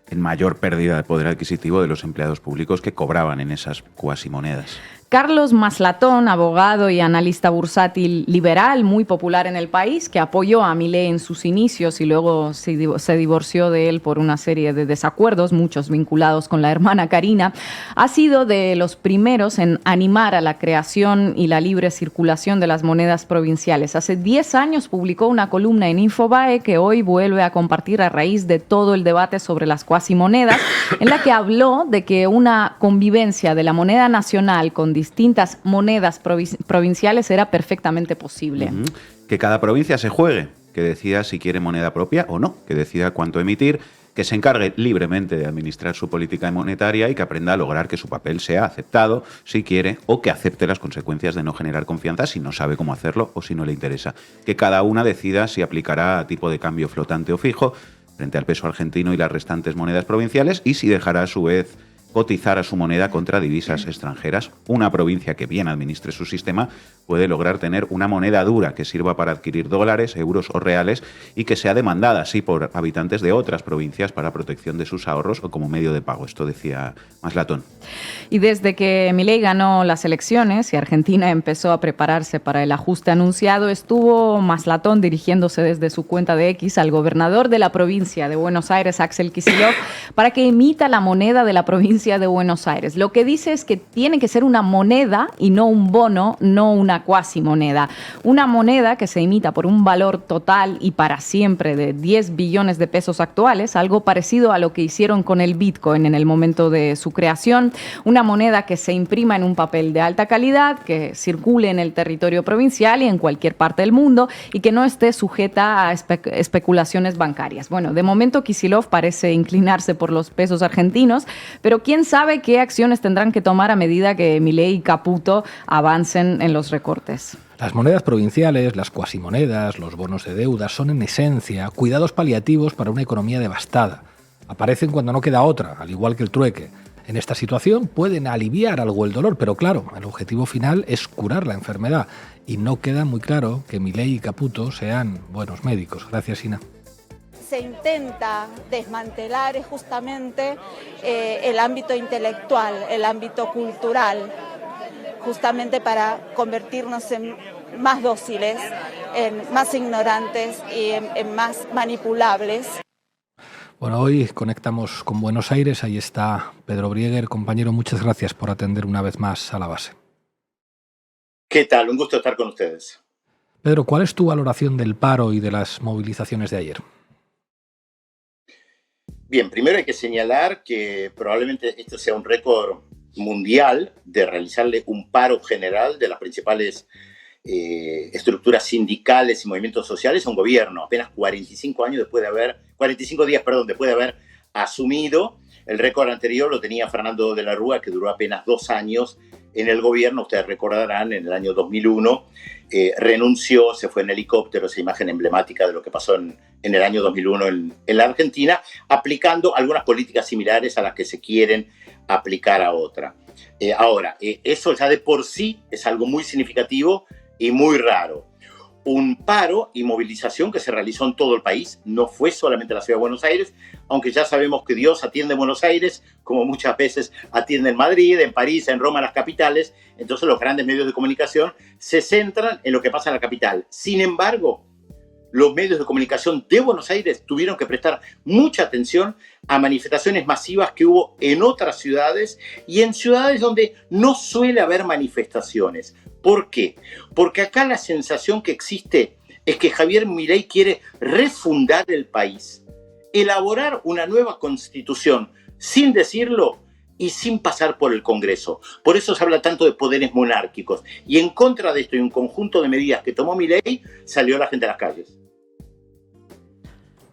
en mayor pérdida de poder adquisitivo de los empleados públicos que cobraban en esas cuasimonedas. Carlos Maslatón, abogado y analista bursátil liberal, muy popular en el país, que apoyó a Milei en sus inicios y luego se divorció de él por una serie de desacuerdos, muchos vinculados con la hermana Karina, ha sido de los primeros en animar a la creación y la libre circulación de las monedas provinciales. Hace 10 años publicó una columna en Infobae que hoy vuelve a compartir a raíz de todo el debate sobre las cuasimonedas, en la que habló de que una convivencia de la moneda nacional con distintas monedas provinciales era perfectamente posible. Que cada provincia se juegue, que decida si quiere moneda propia o no, que decida cuánto emitir, que se encargue libremente de administrar su política monetaria y que aprenda a lograr que su papel sea aceptado, si quiere, o que acepte las consecuencias de no generar confianza si no sabe cómo hacerlo o si no le interesa. Que cada una decida si aplicará tipo de cambio flotante o fijo frente al peso argentino y las restantes monedas provinciales, y si dejará a su vez cotizar a su moneda contra divisas extranjeras. Una provincia que bien administre su sistema puede lograr tener una moneda dura que sirva para adquirir dólares, euros o reales y que sea demandada así por habitantes de otras provincias para protección de sus ahorros o como medio de pago. Esto decía Maslatón. Y desde que Milei ganó las elecciones y Argentina empezó a prepararse para el ajuste anunciado, estuvo Maslatón dirigiéndose desde su cuenta de X al gobernador de la provincia de Buenos Aires, Axel Kicillof, para que imita la moneda de la provincia de Buenos Aires. Lo que dice es que tiene que ser una moneda y no un bono, no una cuasi moneda. Una moneda que se imita por un valor total y para siempre de 10 billones de pesos actuales, algo parecido a lo que hicieron con el Bitcoin en el momento de su creación. Una moneda que se imprima en un papel de alta calidad, que circule en el territorio provincial y en cualquier parte del mundo y que no esté sujeta a especulaciones bancarias. Bueno, de momento Kicillof parece inclinarse por los pesos argentinos, pero quién sabe qué acciones tendrán que tomar a medida que Milei y Caputo avancen en los recortes. Las monedas provinciales, las cuasimonedas, los bonos de deuda son en esencia cuidados paliativos para una economía devastada. Aparecen cuando no queda otra, al igual que el trueque. En esta situación pueden aliviar algo el dolor, pero claro, el objetivo final es curar la enfermedad y no queda muy claro que Milei y Caputo sean buenos médicos. Gracias, Ina. Se intenta desmantelar es justamente el ámbito intelectual, el ámbito cultural, justamente para convertirnos en más dóciles, en más ignorantes y en más manipulables. Bueno, hoy conectamos con Buenos Aires, ahí está Pedro Brieger. Compañero, muchas gracias por atender una vez más a la base. ¿Qué tal? Un gusto estar con ustedes. Pedro, ¿cuál es tu valoración del paro y de las movilizaciones de ayer? Bien, primero hay que señalar que probablemente esto sea un récord mundial de realizarle un paro general de las principales estructuras sindicales y movimientos sociales a un gobierno, apenas 45 días después de haber asumido. El récord anterior lo tenía Fernando de la Rúa, que duró apenas 2 años en el gobierno. Ustedes recordarán, en el año 2001 renunció, se fue en helicóptero, esa imagen emblemática de lo que pasó en el año 2001 en la Argentina, aplicando algunas políticas similares a las que se quieren aplicar a otra. Ahora, eso ya de por sí es algo muy significativo y muy raro. Un paro y movilización que se realizó en todo el país, no fue solamente en la ciudad de Buenos Aires, aunque ya sabemos que Dios atiende en Buenos Aires, como muchas veces atiende en Madrid, en París, en Roma, en las capitales. Entonces los grandes medios de comunicación se centran en lo que pasa en la capital. Sin embargo, los medios de comunicación de Buenos Aires tuvieron que prestar mucha atención a manifestaciones masivas que hubo en otras ciudades y en ciudades donde no suele haber manifestaciones. ¿Por qué? Porque acá la sensación que existe es que Javier Milei quiere refundar el país, elaborar una nueva constitución sin decirlo y sin pasar por el Congreso. Por eso se habla tanto de poderes monárquicos. Y en contra de esto y un conjunto de medidas que tomó Milei, salió la gente a las calles.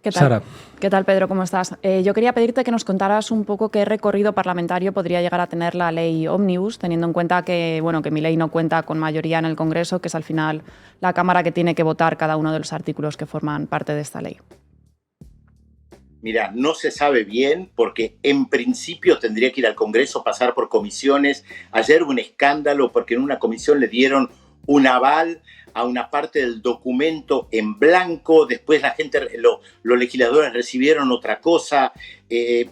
¿Qué tal? Sara. ¿Qué tal, Pedro? ¿Cómo estás? Yo quería pedirte que nos contaras un poco qué recorrido parlamentario podría llegar a tener la ley Ómnibus, teniendo en cuenta que Milei no cuenta con mayoría en el Congreso, que es al final la Cámara que tiene que votar cada uno de los artículos que forman parte de esta ley. Mira, no se sabe bien porque en principio tendría que ir al Congreso, pasar por comisiones. Ayer hubo un escándalo porque en una comisión le dieron un aval a una parte del documento en blanco, después la gente, los legisladores recibieron otra cosa.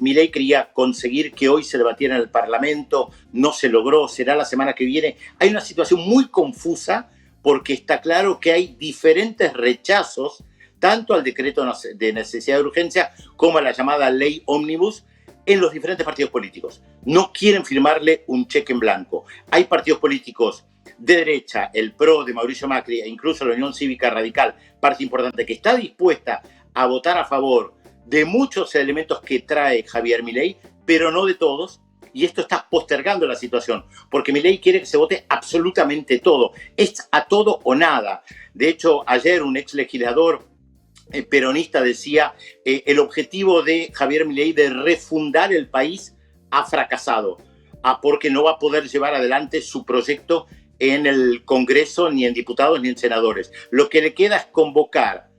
Milei quería conseguir que hoy se debatiera en el Parlamento, no se logró, será la semana que viene. Hay una situación muy confusa porque está claro que hay diferentes rechazos tanto al decreto de necesidad de urgencia como a la llamada ley Ómnibus en los diferentes partidos políticos. No quieren firmarle un cheque en blanco. Hay partidos políticos de derecha, el PRO de Mauricio Macri e incluso la Unión Cívica Radical, parte importante, que está dispuesta a votar a favor de muchos elementos que trae Javier Milei, pero no de todos, y esto está postergando la situación, porque Milei quiere que se vote absolutamente todo, es a todo o nada. De hecho, ayer un ex legislador peronista decía, el objetivo de Javier Milei de refundar el país ha fracasado, porque no va a poder llevar adelante su proyecto en el Congreso, ni en diputados, ni en senadores. Lo que le queda es convocar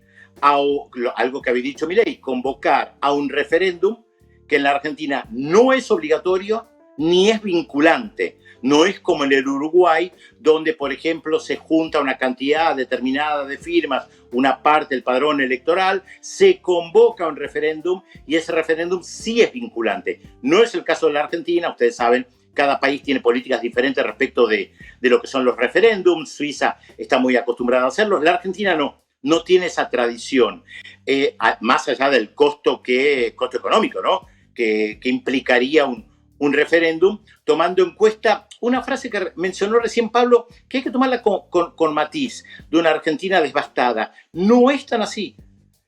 algo que había dicho Milei, convocar a un referéndum que en la Argentina no es obligatorio ni es vinculante. No es como en el Uruguay, donde, por ejemplo, se junta una cantidad determinada de firmas, una parte del padrón electoral, se convoca un referéndum y ese referéndum sí es vinculante. No es el caso de la Argentina, ustedes saben, cada país tiene políticas diferentes respecto de lo que son los referéndums. Suiza está muy acostumbrada a hacerlo, la Argentina no tiene esa tradición, más allá del costo económico, ¿no? que implicaría un referéndum, tomando en cuenta una frase que mencionó recién Pablo, que hay que tomarla con matiz, de una Argentina devastada. No es tan así.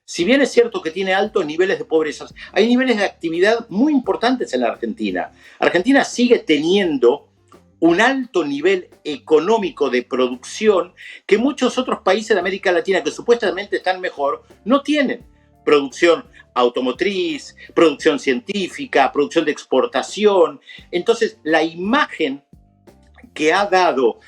Si bien es cierto que tiene altos niveles de pobreza, hay niveles de actividad muy importantes en la Argentina. Argentina sigue teniendo un alto nivel económico de producción que muchos otros países de América Latina que supuestamente están mejor no tienen. Producción automotriz, producción científica, producción de exportación. Entonces, la imagen que ha dado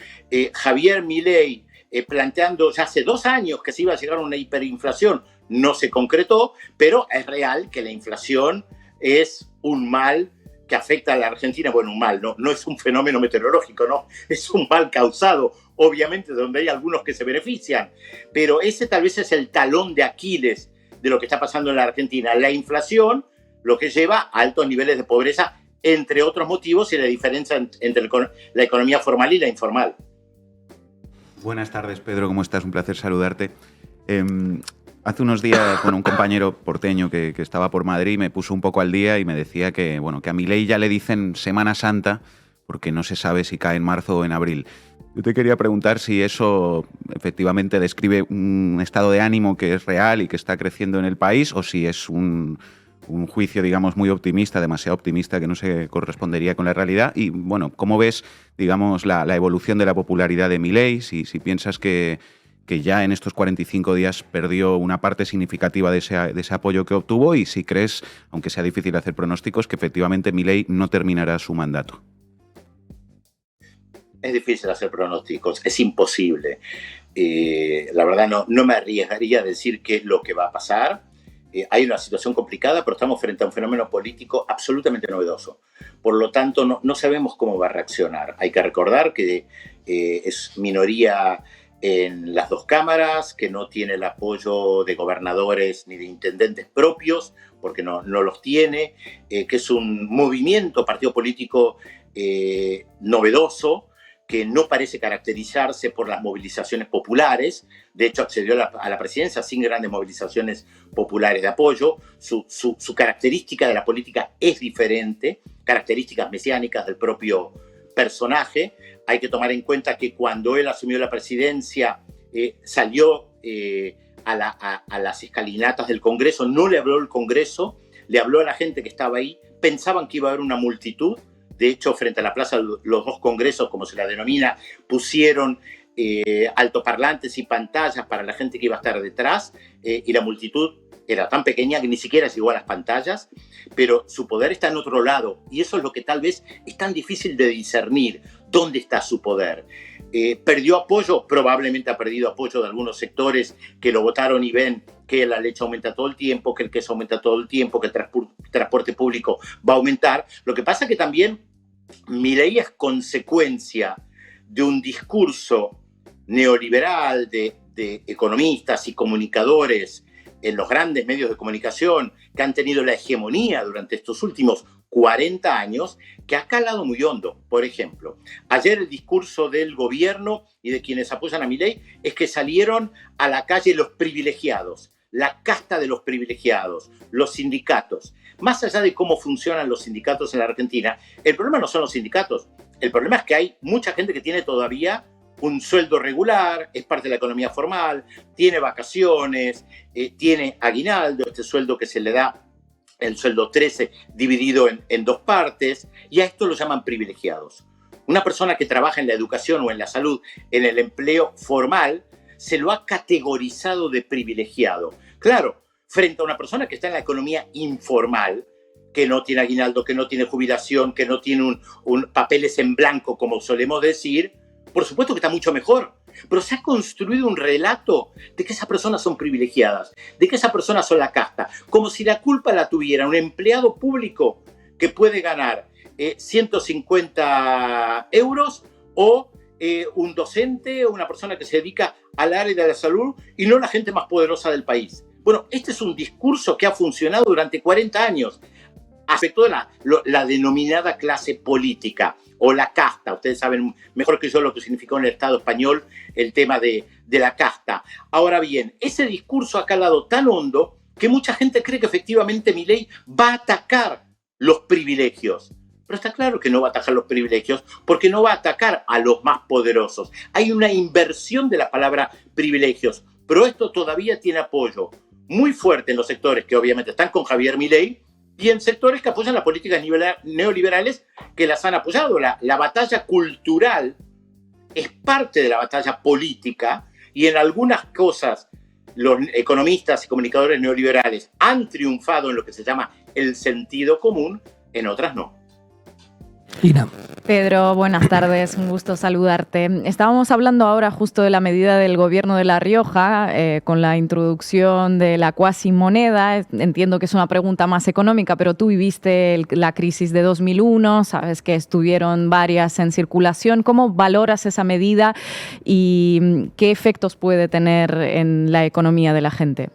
Javier Milei planteando ya hace 2 años que se iba a llegar a una hiperinflación, no se concretó, pero es real que la inflación es un mal que afecta a la Argentina. Bueno, un mal, no es un fenómeno meteorológico, no, es un mal causado, obviamente, donde hay algunos que se benefician, pero ese tal vez es el talón de Aquiles de lo que está pasando en la Argentina. La inflación, lo que lleva a altos niveles de pobreza, entre otros motivos, y la diferencia entre la economía formal y la informal. Buenas tardes, Pedro, ¿cómo estás? Un placer saludarte. Hace unos días, un compañero porteño que estaba por Madrid me puso un poco al día y me decía que a Milei ya le dicen Semana Santa porque no se sabe si cae en marzo o en abril. Yo te quería preguntar si eso efectivamente describe un estado de ánimo que es real y que está creciendo en el país, o si es un juicio, digamos, muy optimista, demasiado optimista, que no se correspondería con la realidad. Y, bueno, ¿cómo ves, digamos, la evolución de la popularidad de Milei? Si piensas que ya en estos 45 días perdió una parte significativa de ese apoyo que obtuvo, y si crees, aunque sea difícil hacer pronósticos, que efectivamente Milei no terminará su mandato. Es difícil hacer pronósticos, es imposible. La verdad no me arriesgaría a decir qué es lo que va a pasar. Hay una situación complicada, pero estamos frente a un fenómeno político absolutamente novedoso. Por lo tanto, no sabemos cómo va a reaccionar. Hay que recordar que es minoría en las 2 cámaras, que no tiene el apoyo de gobernadores ni de intendentes propios, porque no los tiene, que es un movimiento, partido político novedoso, que no parece caracterizarse por las movilizaciones populares. De hecho, accedió a la presidencia sin grandes movilizaciones populares de apoyo. Su característica de la política es diferente, características mesiánicas del propio personaje. Hay que tomar en cuenta que cuando él asumió la presidencia, salió a las escalinatas del Congreso, no le habló al Congreso, le habló a la gente que estaba ahí. Pensaban que iba a haber una multitud. De hecho, frente a la plaza, los 2 congresos, como se la denomina, pusieron altoparlantes y pantallas para la gente que iba a estar detrás, y la multitud era tan pequeña que ni siquiera llegó a las pantallas, pero su poder está en otro lado, y eso es lo que tal vez es tan difícil de discernir. ¿Dónde está su poder? ¿Perdió apoyo? Probablemente ha perdido apoyo de algunos sectores que lo votaron y ven que la leche aumenta todo el tiempo, que el queso aumenta todo el tiempo, que el transporte público va a aumentar. Lo que pasa es que también Milei es consecuencia de un discurso neoliberal de economistas y comunicadores en los grandes medios de comunicación que han tenido la hegemonía durante estos últimos 40 años, que ha calado muy hondo. Por ejemplo, ayer el discurso del gobierno y de quienes apoyan a Milei es que salieron a la calle los privilegiados, la casta de los privilegiados, los sindicatos. Más allá de cómo funcionan los sindicatos en la Argentina, el problema no son los sindicatos. El problema es que hay mucha gente que tiene todavía un sueldo regular, es parte de la economía formal, tiene vacaciones, tiene aguinaldo, este sueldo que se le da, el sueldo 13, dividido en 2 partes, y a esto lo llaman privilegiados. Una persona que trabaja en la educación o en la salud, en el empleo formal, se lo ha categorizado de privilegiado. Claro, frente a una persona que está en la economía informal, que no tiene aguinaldo, que no tiene jubilación, que no tiene papeles en blanco, como solemos decir, por supuesto que está mucho mejor. Pero se ha construido un relato de que esas personas son privilegiadas, de que esas personas son la casta, como si la culpa la tuviera un empleado público que puede ganar 150 euros o un docente o una persona que se dedica al área de la salud y no la gente más poderosa del país. Bueno, este es un discurso que ha funcionado durante 40 años. Afectó la denominada clase política o la casta. Ustedes saben mejor que yo lo que significó en el Estado español el tema de la casta. Ahora bien, ese discurso ha calado tan hondo que mucha gente cree que efectivamente Milei va a atacar los privilegios. Pero está claro que no va a atacar los privilegios porque no va a atacar a los más poderosos. Hay una inversión de la palabra privilegios, pero esto todavía tiene apoyo muy fuerte en los sectores que obviamente están con Javier Milei y en sectores que apoyan las políticas neoliberales que las han apoyado. La batalla cultural es parte de la batalla política y en algunas cosas los economistas y comunicadores neoliberales han triunfado en lo que se llama el sentido común, en otras no. Ina. Pedro, buenas tardes, un gusto saludarte. Estábamos hablando ahora justo de la medida del gobierno de La Rioja con la introducción de la cuasimoneda. Entiendo que es una pregunta más económica, pero tú viviste la crisis de 2001, sabes que estuvieron varias en circulación. ¿Cómo valoras esa medida y qué efectos puede tener en la economía de la gente?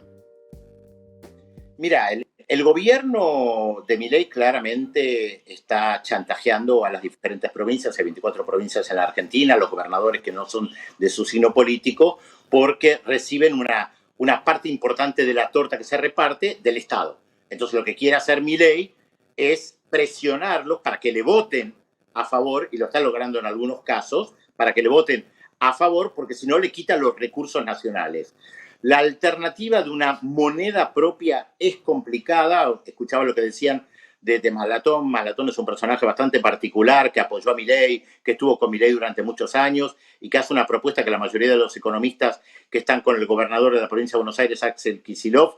Mira, el gobierno de Milei claramente está chantajeando a las diferentes provincias, hay 24 provincias en la Argentina, los gobernadores que no son de su signo político, porque reciben una parte importante de la torta que se reparte del Estado. Entonces lo que quiere hacer Milei es presionarlos para que le voten a favor, y lo está logrando en algunos casos, para que le voten a favor, porque si no le quitan los recursos nacionales. La alternativa de una moneda propia es complicada. Escuchaba lo que decían de Malatón. Malatón es un personaje bastante particular que apoyó a Milei, que estuvo con Milei durante muchos años y que hace una propuesta que la mayoría de los economistas que están con el gobernador de la provincia de Buenos Aires, Axel Kicillof,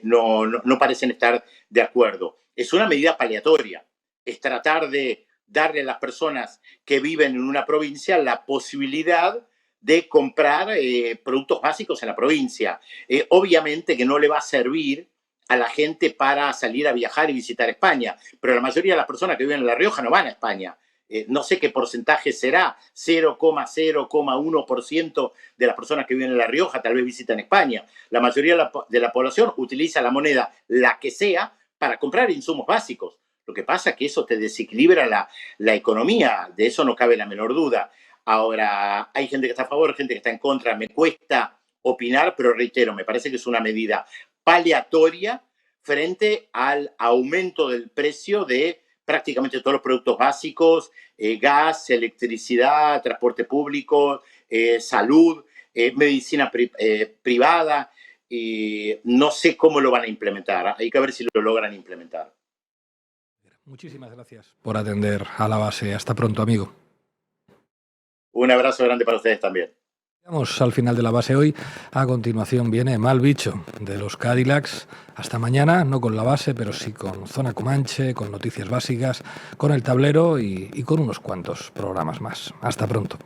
no parecen estar de acuerdo. Es una medida paliatoria. Es tratar de darle a las personas que viven en una provincia la posibilidad de comprar productos básicos en la provincia. Obviamente que no le va a servir a la gente para salir a viajar y visitar España, pero la mayoría de las personas que viven en La Rioja no van a España. No sé qué porcentaje será, 0,1% de las personas que viven en La Rioja tal vez visitan España. La mayoría de la población utiliza la moneda, la que sea, para comprar insumos básicos. Lo que pasa es que eso te desequilibra la economía, de eso no cabe la menor duda. Ahora, hay gente que está a favor, gente que está en contra. Me cuesta opinar, pero reitero, me parece que es una medida paliatoria frente al aumento del precio de prácticamente todos los productos básicos, gas, electricidad, transporte público, salud, medicina privada. No sé cómo lo van a implementar. Hay que ver si lo logran implementar. Muchísimas gracias por atender a La Base. Hasta pronto, amigo. Un abrazo grande para ustedes también. Llegamos al final de La Base hoy. A continuación viene Mal Bicho de los Cadillacs. Hasta mañana, no con La Base, pero sí con Zona Comanche, con noticias básicas, con El Tablero y con unos cuantos programas más. Hasta pronto.